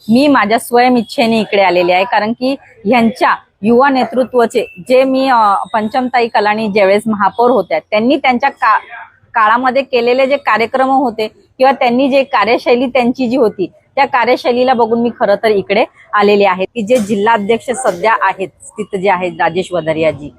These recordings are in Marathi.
मी माझ्या स्वयं इच्छेने इकडे आलेले आहे, कारण की ह्यांच्या युवा नेतृत्वाचे जे मी पंचमताई कलानी ज्यावेळेस महापौर होत्या त्यांनी त्यांच्या काळामध्ये केलेले जे कार्यक्रम होते किंवा त्यांनी जे कार्यशैली त्यांची जी होती त्या कार्यशैलीला बघून मी खरं तर इकडे आलेले आहे की जे जिल्हाध्यक्ष सध्या आहेत तिथे जे आहेत राजेश वधारियाजी,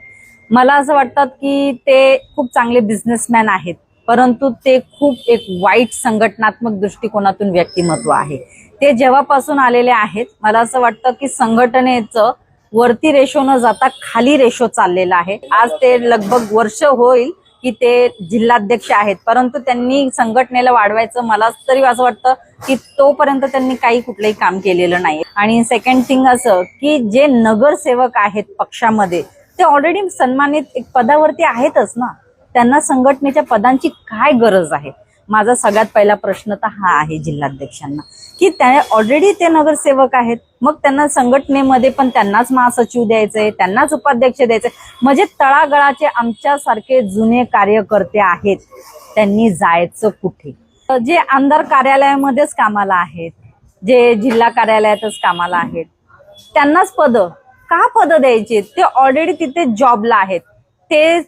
मला असं वाटतं की ते खूप चांगले बिझनेसमॅन आहेत, परंतु ते खूप एक वाईट संघटनात्मक दृष्टिकोनातून व्यक्तिमत्व आहे। ते जेव्हापासून आलेले आहेत मला असं वाटतं की संघटनेचं वरती रेशो न जाता खाली रेशो चाललेला आहे। आज ते लगभग वर्ष होईल की ते जिल्हाध्यक्ष आहेत, परंतु त्यांनी संघटनेला वाढवायचं मला तरी असं वाटतं की तोपर्यंत त्यांनी काही कुठलंही काम केलेलं नाही। आणि सेकंड थिंग असं की जे नगरसेवक आहेत पक्षामध्ये ते ऑलरेडी सन्मानित एक पदावरती आहेतच ना, त्यांना संघटनेच्या पदांची काय गरज आहे। माझा सगळ्यात पहिला प्रश्न तर हा आहे जिल्हाध्यक्षांना की त्या ऑलरेडी ते नगरसेवक आहेत, मग त्यांना संघटनेमध्ये पण त्यांनाच महासचिव द्यायचंय, त्यांनाच उपाध्यक्ष द्यायचंय, म्हणजे तळागाळाचे आमच्यासारखे जुने कार्यकर्ते आहेत त्यांनी जायचं कुठे? जे आमदार कार्यालयामध्येच कामाला आहेत, जे जिल्हा कार्यालयातच कामाला आहेत, त्यांनाच का पद द्यायचे? ते ऑलरेडी तिथे जॉबला आहेत, ते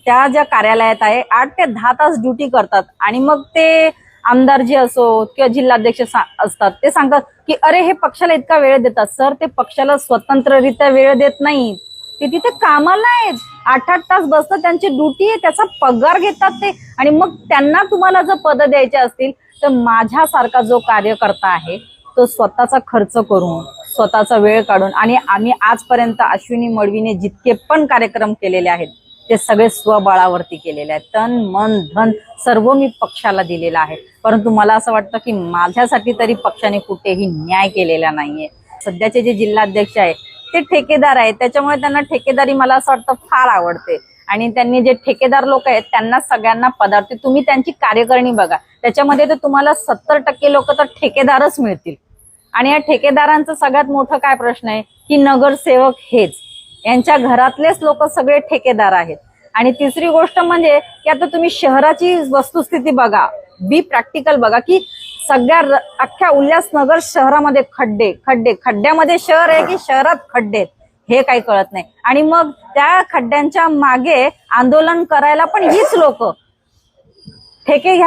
त्या ज्या कार्यालयात आहे 8 ते 10 तास ड्युटी करतात आणि मग ते आमदार जे असो किंवा जिल्हाध्यक्ष असतात ते सांगतात की अरे हे पक्षाला इतका वेळ देतात। सर, ते पक्षाला स्वतंत्ररित्या वेळ देत नाही, ते तिथे कामाला आहेत, 8-8 तास बसतात, त्यांची ड्युटी आहे, त्याचा पगार घेतात ते, आणि मग त्यांना तुम्हाला जर पद द्यायचे असतील तर माझ्यासारखा जो कार्यकर्ता आहे तो स्वतःचा खर्च करून स्वतःचा वेळ काढून, आणि आम्ही आजपर्यंत अश्विनी मडवीने जितके पण कार्यक्रम केलेले आहेत ते सगळे स्वबळावरती केलेले आहेत, तन मन धन सर्व मी पक्षाला दिलेला आहे, परंतु मला असं वाटतं की माझ्यासाठी तरी पक्षाने कुठेही न्याय केलेला नाहीये। सध्याचे जे जिल्हाध्यक्ष आहे ते ठेकेदार आहेत, त्याच्यामुळे त्यांना ठेकेदारी मला असं वाटतं फार आवडते, आणि त्यांनी जे ठेकेदार लोक आहेत त्यांना सगळ्यांना पदार्थ, तुम्ही त्यांची कार्यकारिणी बघा त्याच्यामध्ये तर तुम्हाला 70% लोक तर ठेकेदारच मिळतील। आणि या ठेकेदारांचा सगळ्यात मोठा काय प्रश्न आहे की नगरसेवक हेच, यांच्या घरातलेच लोक सगळे ठेकेदार आहेत। आणि तिसरी गोष्ट म्हणजे की आता तुम्ही शहराची वस्तुस्थिती बघा, बी प्रॅक्टिकल बघा की सगळ्या अख्ख्या उल्हासनगर शहरामध्ये खड्डे खड्डे, खड्ड्यामध्ये शहर आहे की शहरात खड्डे हे काही कळत नाही, आणि मग त्या खड्ड्यांच्या मागे आंदोलन करायला पण हीच लोक ठेके घ्या